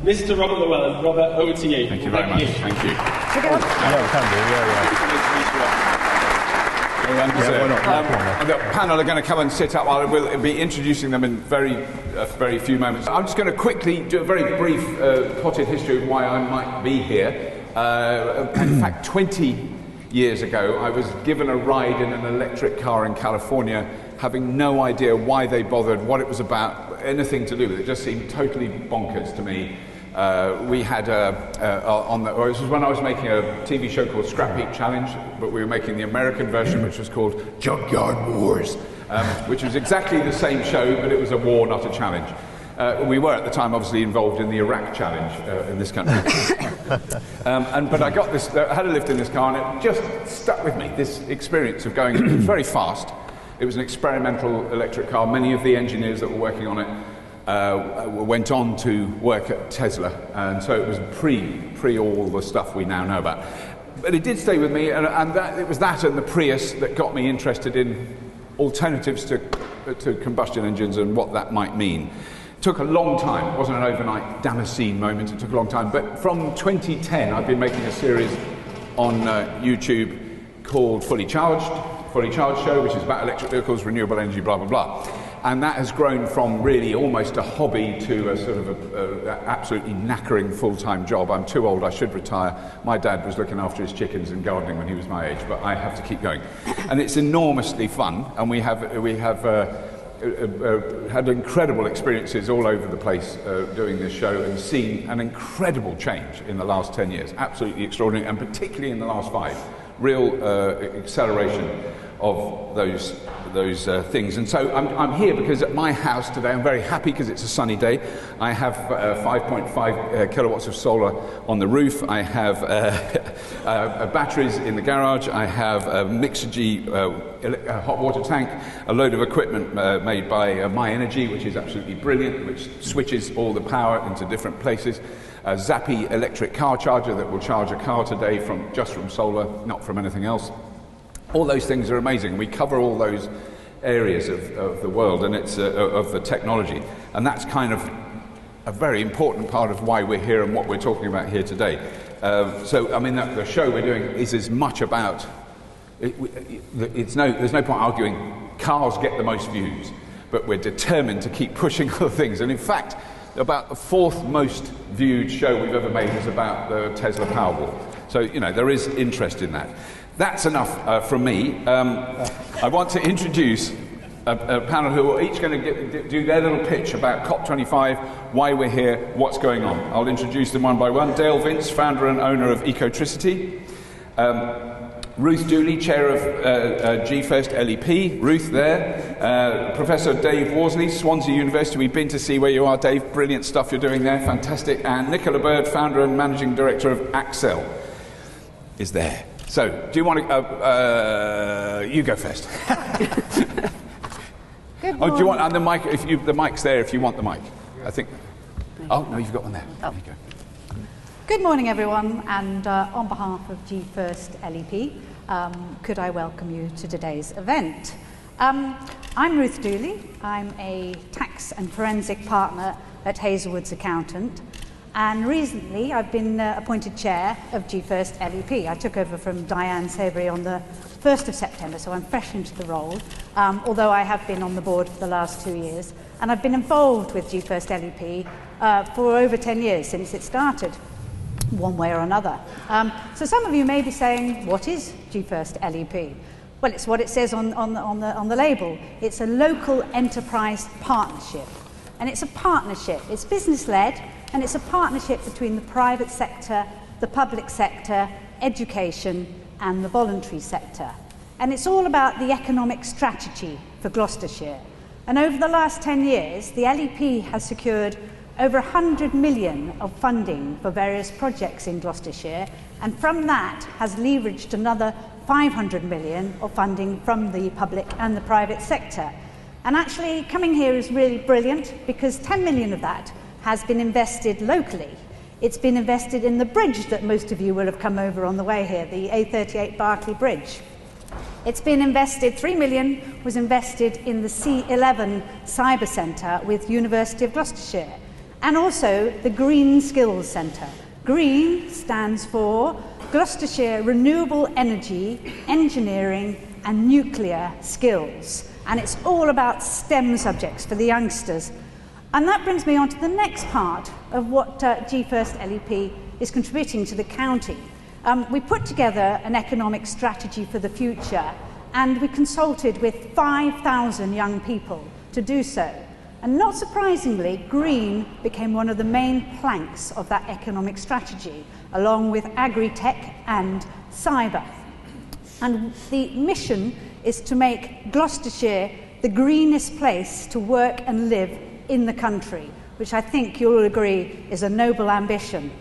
Mr. Robert Llewellyn. Robert, over to you. Thank you very much. Thank you. Yeah, we can do. The panel are going to come and sit up. I will be introducing them in very few moments. I'm just going to quickly do a very brief potted history of why I might be here. In fact, 20 years ago, I was given a ride in an electric car in California, having no idea why they bothered, what it was about, anything to do with it. It just seemed totally bonkers to me. We had this was when I was making a TV show called Scrap Heap Challenge, but we were making the American version, which was called Junkyard Wars, which was exactly the same show, but it was a war, not a challenge. We were at the time obviously involved in the Iraq challenge in this country. But I got this, I had a lift in this car, and it just stuck with me, this experience of going, it was very fast. It was an experimental electric car. Many of the engineers that were working on it went on to work at Tesla, and so it was pre all the stuff we now know about. But it did stay with me, and it was that and the Prius that got me interested in alternatives to combustion engines and what that might mean. It took a long time. It wasn't an overnight Damascene moment. It took a long time. But from 2010, I've been making a series on YouTube called Fullycharged Show, which is about electric vehicles, renewable energy, blah, blah, blah. And that has grown from really almost a hobby to a sort of a absolutely knackering full-time job. I'm too old, I should retire. My dad was looking after his chickens and gardening when he was my age, but I have to keep going. And it's enormously fun, and we have had incredible experiences all over the place doing this show, and seen an incredible change in the last 10 years. Absolutely extraordinary, and particularly in the last 5. Real acceleration of those things. And so I'm here because at my house today, I'm very happy because it's a sunny day. I have 5.5 kilowatts of solar on the roof. I have batteries in the garage. I have a Mixergy hot water tank, a load of equipment made by My Energy, which is absolutely brilliant, which switches all the power into different places. A Zappi electric car charger that will charge a car today just from solar, not from anything else. All those things are amazing. We cover all those areas of the world, and it's of the technology, and that's kind of a very important part of why we're here and what we're talking about here today. So, I mean, the show we're doing is as much about. There's no point arguing cars get the most views, but we're determined to keep pushing other things. And in fact, about the 4th most viewed show we've ever made is about the Tesla Powerball. So, you know, there is interest in that. That's enough from me. I want to introduce a panel who are each going to do their little pitch about COP25, why we're here, what's going on. I'll introduce them one by one. Dale Vince, founder and owner of Ecotricity. Ruth Dooley, chair of Gfirst LEP. Ruth there. Professor Dave Worsley, Swansea University. We've been to see where you are, Dave. Brilliant stuff you're doing there. Fantastic. And Nicola Bird, founder and managing director of Axxcel, is there. So, do you want to? You go first. Good morning. Do you want the mic? The mic's there. If you want the mic, I think. Oh no, you've got one there. Oh. There you go. Good morning, everyone, and on behalf of Gfirst LEP, could I welcome you to today's event. I'm Ruth Dooley. I'm a tax and forensic partner at Hazelwood's Accountant. And recently, I've been appointed chair of Gfirst LEP. I took over from Diane Savory on the 1st of September, so I'm fresh into the role, although I have been on the board for the last 2 years. And I've been involved with Gfirst LEP for over 10 years since it started, one way or another. So some of you may be saying, what is Gfirst LEP? Well, it's what it says on the label. It's a local enterprise partnership. And it's a partnership. It's business-led, and it's a partnership between the private sector, the public sector, education, and the voluntary sector. And it's all about the economic strategy for Gloucestershire. And over the last 10 years, the LEP has secured over 100 million of funding for various projects in Gloucestershire, and from that has leveraged another 500 million of funding from the public and the private sector. And actually, coming here is really brilliant because 10 million of that has been invested locally. It's been invested in the bridge that most of you will have come over on the way here, the A38 Barclay Bridge. It's been invested, 3 million was invested in the C11 Cyber Centre with University of Gloucestershire. and also the Green Skills Centre. Green stands for Gloucestershire Renewable Energy, Engineering and Nuclear Skills, and it's all about STEM subjects for the youngsters. And that brings me on to the next part of what Gfirst LEP is contributing to the county. We put together an economic strategy for the future, and we consulted with 5,000 young people to do so. And not surprisingly, green became one of the main planks of that economic strategy, along with agri-tech and cyber. And the mission is to make Gloucestershire the greenest place to work and live in the country, which I think you'll agree is a noble ambition.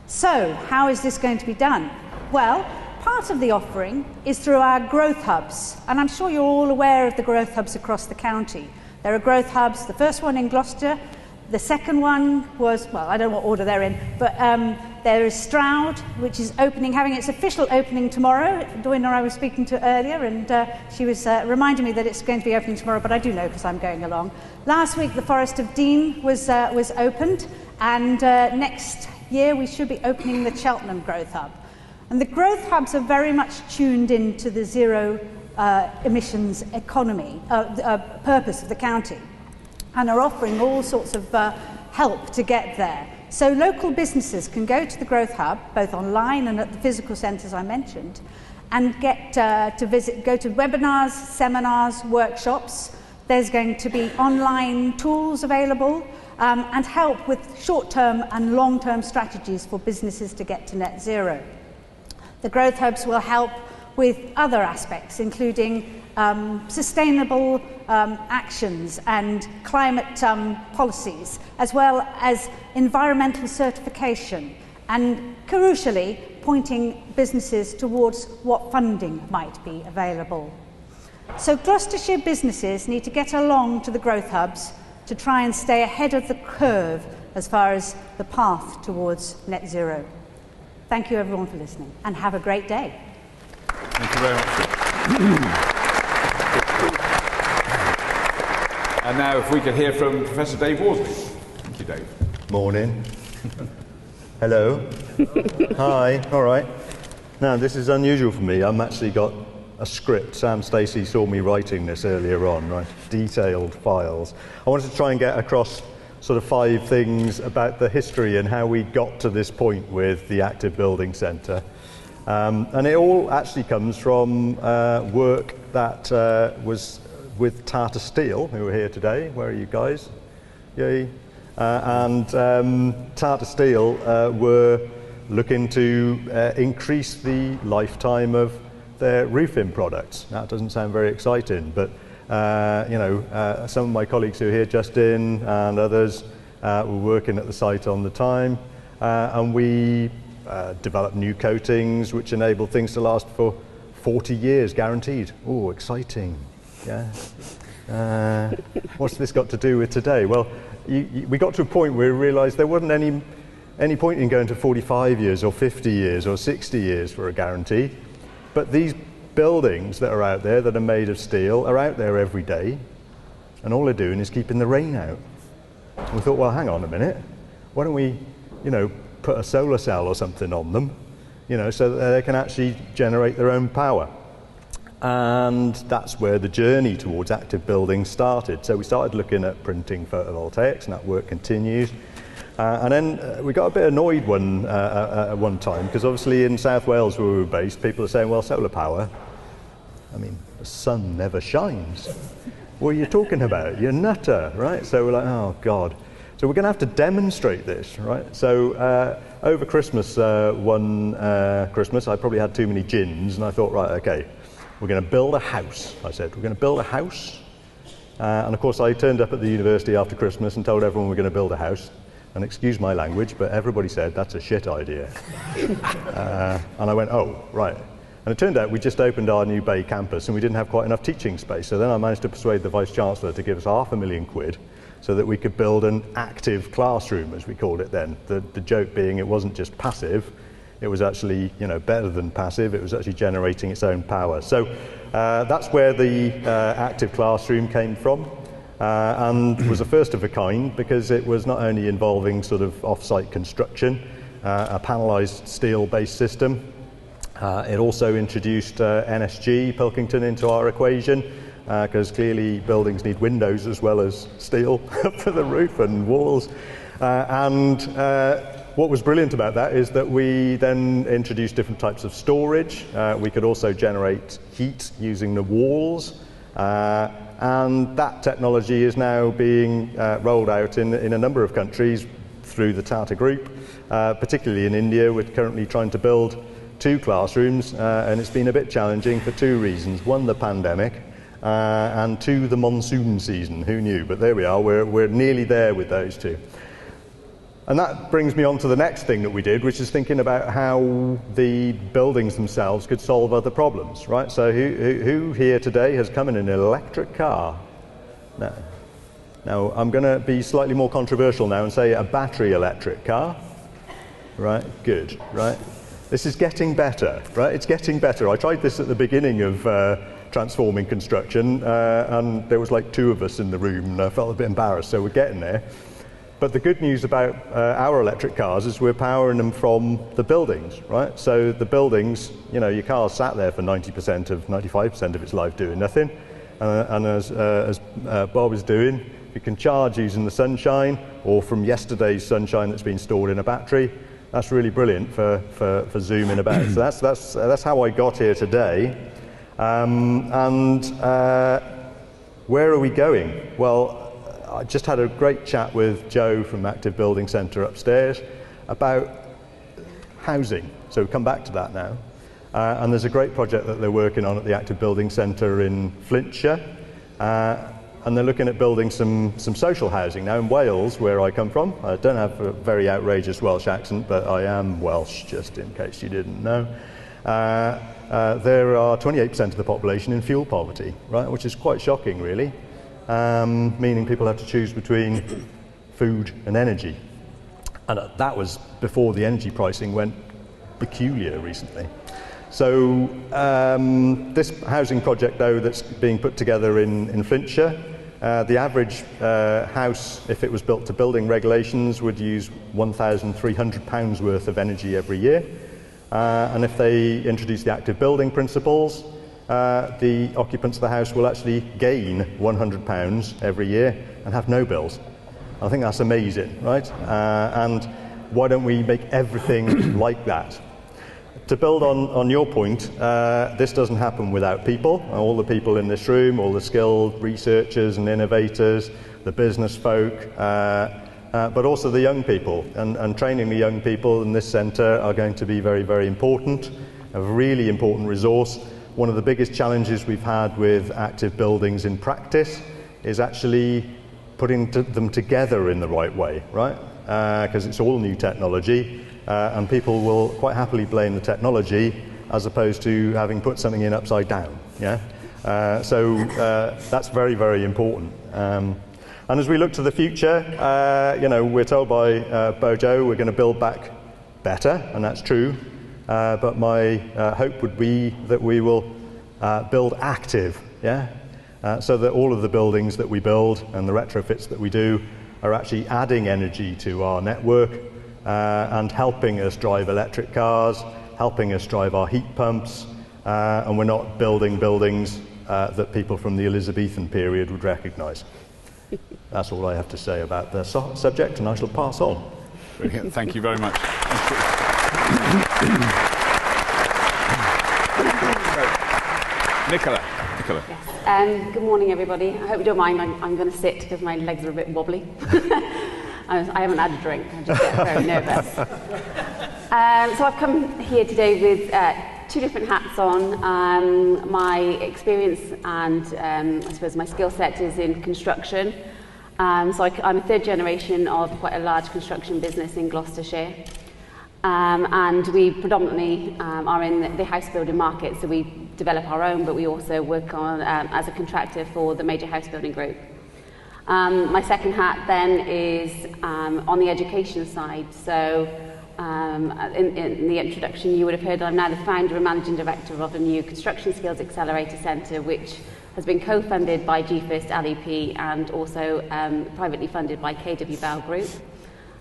So, how is this going to be done? Well, part of the offering is through our growth hubs, and I'm sure you're all aware of the growth hubs across the county. There are growth hubs, the first one in Gloucester, the second one was, well, I don't know what order they're in, but there is Stroud, which is opening, having its official opening tomorrow. Doina I was speaking to earlier, and she was reminding me that it's going to be opening tomorrow, but I do know because I'm going along. Last week, the Forest of Dean was opened, and next year we should be opening the Cheltenham Growth Hub. And the growth hubs are very much tuned into the zero emissions economy, purpose of the county, and are offering all sorts of help to get there. So local businesses can go to the growth hub, both online and at the physical centres I mentioned, and get go to webinars, seminars, workshops. There's going to be online tools available and help with short-term and long-term strategies for businesses to get to net zero. The growth hubs will help with other aspects, including sustainable actions and climate policies, as well as environmental certification, and crucially, pointing businesses towards what funding might be available. So Gloucestershire businesses need to get along to the growth hubs to try and stay ahead of the curve as far as the path towards net zero. Thank you everyone for listening, and have a great day. Thank you very much. And now if we could hear from Professor Dave Worsley. Thank you, Dave. Morning. Hello. Hi. All right. Now, this is unusual for me. I've actually got a script. Sam Stacey saw me writing this earlier on, right? Detailed files. I wanted to try and get across sort of 5 things about the history and how we got to this point with the Active Building Centre. And it all actually comes from work that was with Tata Steel, who are here today. Where are you guys? Yay. And Tata Steel were looking to increase the lifetime of their roofing products. That doesn't sound very exciting, but some of my colleagues who are here, Justin and others, were working at the site on the time, and we developed new coatings which enable things to last for 40 years, guaranteed. Oh, exciting. Yeah. What's this got to do with today? Well, we got to a point where we realised there wasn't any point in going to 45 years or 50 years or 60 years for a guarantee. But these buildings that are out there that are made of steel are out there every day, and all they're doing is keeping the rain out. And we thought, well, hang on a minute, why don't we, put a solar cell or something on them, so that they can actually generate their own power. And that's where the journey towards active buildings started. So we started looking at printing photovoltaics, and that work continues. And then we got a bit annoyed at one time, because obviously in South Wales where we were based, people are saying, well, solar power, the sun never shines. What are you talking about? You're nutter, right? So we're like, oh, God. So we're going to have to demonstrate this, right? So over Christmas, one Christmas, I probably had too many gins, and I thought, right, okay, we're going to build a house. I said, we're going to build a house. And of course, I turned up at the university after Christmas and told everyone we're going to build a house. And excuse my language, but everybody said, that's a shit idea. And I went, oh, right. And it turned out we just opened our new Bay campus and we didn't have quite enough teaching space. So then I managed to persuade the Vice-Chancellor to give us £500,000 so that we could build an active classroom, as we called it then. The joke being it wasn't just passive, it was actually better than passive, it was actually generating its own power. So that's where the active classroom came from. and was a first of a kind because it was not only involving sort of off-site construction, a panelised steel-based system. It also introduced NSG, Pilkington, into our equation, because clearly buildings need windows as well as steel for the roof and walls. What was brilliant about that is that we then introduced different types of storage. We could also generate heat using the walls, and that technology is now being rolled out in a number of countries through the Tata Group, particularly in India. We're currently trying to build 2 classrooms, and it's been a bit challenging for 2 reasons. 1, the pandemic, and 2, the monsoon season. Who knew? But there we are, we're nearly there with those 2. And that brings me on to the next thing that we did, which is thinking about how the buildings themselves could solve other problems, right? So who here today has come in an electric car? No. Now, I'm going to be slightly more controversial now and say a battery electric car. Right, good, right? This is getting better, right? It's getting better. I tried this at the beginning of transforming construction, and there was like 2 of us in the room, and I felt a bit embarrassed, so we're getting there. But the good news about our electric cars is we're powering them from the buildings, right? So the buildings, you know, your car's sat there for 95% of its life doing nothing. And as Bob is doing, you can charge using the sunshine or from yesterday's sunshine that's been stored in a battery. That's really brilliant for zooming about. So that's how I got here today. Where are we going? Well, I just had a great chat with Joe from Active Building Centre upstairs about housing. So we'll come back to that now. And there's a great project that they're working on at the Active Building Centre in Flintshire. And they're looking at building some social housing. Now in Wales, where I come from, I don't have a very outrageous Welsh accent, but I am Welsh, just in case you didn't know. There are 28% of the population in fuel poverty, right, which is quite shocking, really. Meaning people have to choose between food and energy. And that was before the energy pricing went peculiar recently. So this housing project, though, that's being put together in Flintshire, the average house, if it was built to building regulations, would use £1,300 worth of energy every year. And if they introduce the active building principles, the occupants of the house will actually gain £100 every year and have no bills. I think that's amazing, right? And why don't we make everything like that? To build on your point, this doesn't happen without people. All the people in this room, all the skilled researchers and innovators, the business folk, but also the young people. And training the young people in this centre are going to be very, very important, a really important resource. One of the biggest challenges we've had with active buildings in practice is actually putting them together in the right way, right? Because it's all new technology, and people will quite happily blame the technology as opposed to having put something in upside down, yeah? So that's very, very important. And as we look to the future, you know, we're told by Bojo we're going to build back better, and that's true. But my hope would be that we will build active, yeah? So that all of the buildings that we build and the retrofits that we do are actually adding energy to our network and helping us drive electric cars, helping us drive our heat pumps, and we're not building buildings that people from the Elizabethan period would recognise. That's all I have to say about the subject, and I shall pass on. Brilliant. Thank you very much. Nicola. Yes. Good morning, everybody. I hope you don't mind. I'm going to sit because my legs are a bit wobbly. I haven't had a drink. I just get very nervous. So I've come here today with 2 different hats on. My experience and I suppose my skill set is in construction. So I'm a 3rd generation of quite a large construction business in Gloucestershire. And we predominantly are in the house building market, so we develop our own, but we also work on as a contractor for the major house building group. My second hat then is on the education side. So in the introduction you would have heard I'm now the founder and managing director of a new construction skills accelerator centre, which has been co-funded by Gfirst LEP and also privately funded by KW Bell Group.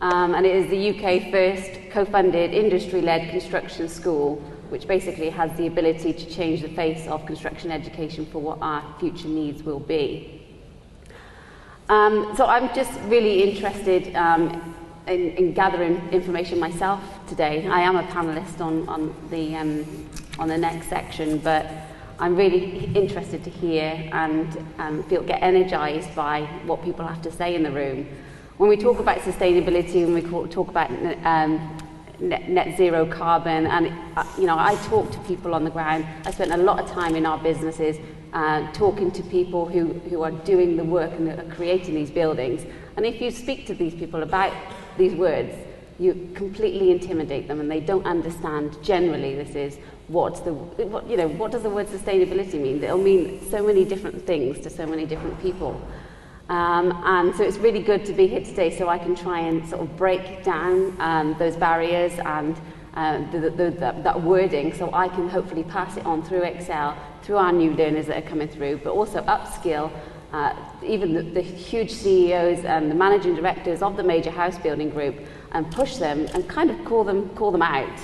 And it is the UK first co-funded industry-led construction school, which basically has the ability to change the face of construction education for what our future needs will be. So I'm just really interested in gathering information myself today. I am a panellist on the next section, but I'm really interested to hear and get energised by what people have to say in the room. When we talk about sustainability, when we talk about net zero carbon, and I talk to people on the ground. I spent a lot of time in our businesses talking to people who are doing the work and are creating these buildings. And if you speak to these people about these words, you completely intimidate them, and they don't understand generally this is what does the word sustainability mean? It'll mean so many different things to so many different people. And so it's really good to be here today so I can try and sort of break down those barriers and that wording, so I can hopefully pass it on through Axxcel, through our new learners that are coming through, but also upskill even the huge CEOs and the managing directors of the major house building group, and push them and kind of call them out.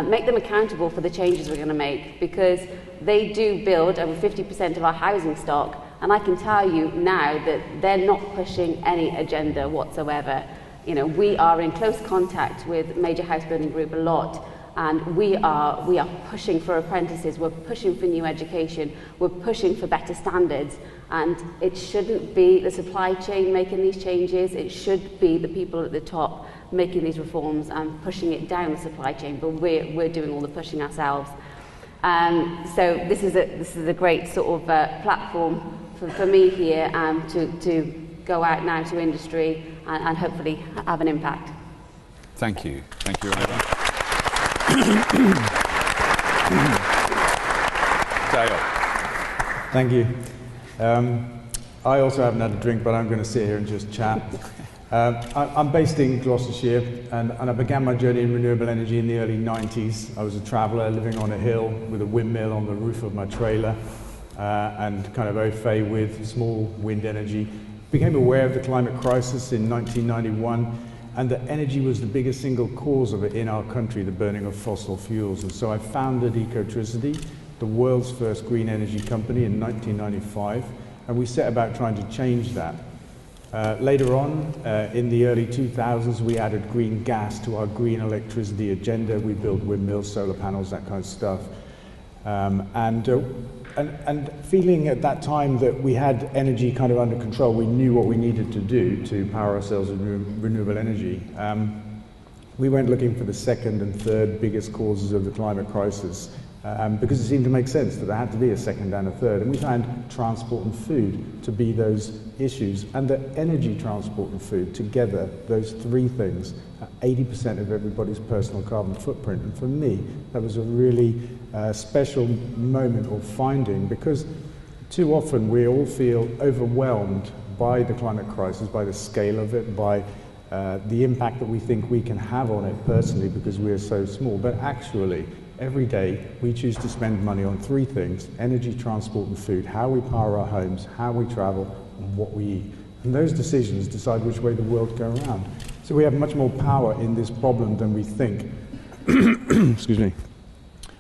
Make them accountable for the changes we're going to make, because they do build over 50% of our housing stock, and I can tell you now that they're not pushing any agenda whatsoever. You know, we are in close contact with major house building group a lot, and we are pushing for apprentices, we're pushing for new education, we're pushing for better standards, and it shouldn't be the supply chain making these changes, it should be the people at the top making these reforms and pushing it down the supply chain, but we're doing all the pushing ourselves. So this is a great sort of platform for me here to go out now to industry and hopefully have an impact. Thank you very much. Dale. Thank you. I also haven't had a drink, but I'm going to sit here and just chat. I'm based in Gloucestershire, and I began my journey in renewable energy in the early 90s. I was a traveller living on a hill with a windmill on the roof of my trailer, and kind of au fait with small wind energy. Became aware of the climate crisis in 1991, and that energy was the biggest single cause of it in our country, the burning of fossil fuels. And so I founded Ecotricity, the world's first green energy company, in 1995, and we set about trying to change that. Later on, in the early 2000s, we added green gas to our green electricity agenda. We built windmills, solar panels, that kind of stuff. And feeling at that time that we had energy kind of under control, we knew what we needed to do to power ourselves with renewable energy. We went looking for the second and third biggest causes of the climate crisis, because it seemed to make sense that there had to be a second and a third. And we found transport and food to be those issues, and that energy, transport and food together, those three things, are 80% of everybody's personal carbon footprint. And for me, that was a really special moment or finding, because too often we all feel overwhelmed by the climate crisis, by the scale of it, by the impact that we think we can have on it personally because we are so small. But actually, every day we choose to spend money on three things: energy, transport and food, how we power our homes, how we travel, and what we eat. And those decisions decide which way the world goes around. So we have much more power in this problem than we think. Excuse me.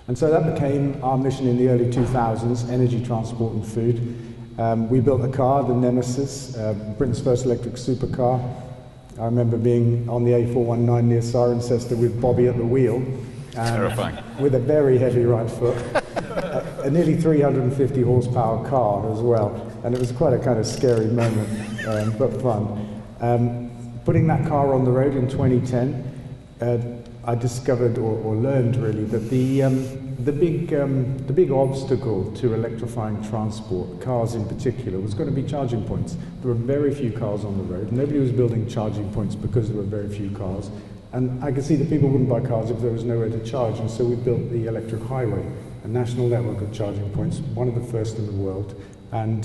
And so that became our mission in the early 2000s, energy, transport and food. We built a car, the Nemesis, Britain's first electric supercar. I remember being on the A419 near Cirencester with Bobby at the wheel. Terrifying. With a very heavy right foot. A nearly 350 horsepower car as well. And it was quite a kind of scary moment, but fun. Putting that car on the road in 2010, I discovered or learned really that the big obstacle to electrifying transport, cars in particular, was going to be charging points. There were very few cars on the road. Nobody was building charging points because there were very few cars. And I could see that people wouldn't buy cars if there was nowhere to charge, and so we built the electric highway, a national network of charging points, one of the first in the world. And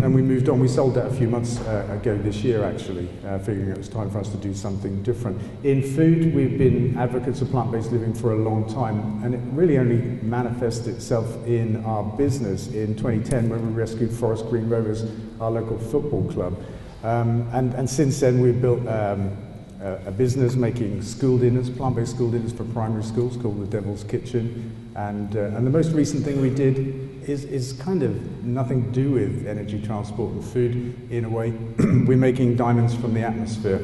and we moved on. We sold that a few months ago this year, actually, figuring it was time for us to do something different. In food, we've been advocates of plant-based living for a long time, and it really only manifested itself in our business in 2010 when we rescued Forest Green Rovers, our local football club. And since then, we've built a business making school dinners, plant-based school dinners for primary schools called the Devil's Kitchen. And the most recent thing we did is kind of nothing to do with energy, transport and food in a way. We're making diamonds from the atmosphere,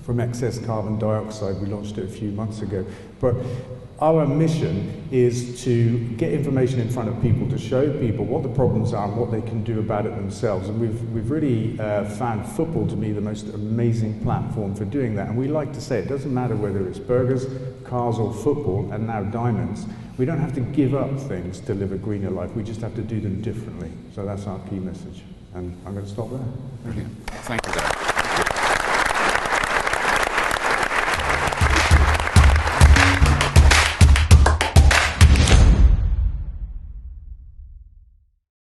from excess carbon dioxide. We launched it a few months ago. But our mission is to get information in front of people, to show people what the problems are and what they can do about it themselves. And we've really found football to be the most amazing platform for doing that. And we like to say it doesn't matter whether it's burgers, cars or football, and now diamonds. We don't have to give up things to live a greener life. We just have to do them differently. So that's our key message. And I'm going to stop there. Brilliant. Thank you, Dan.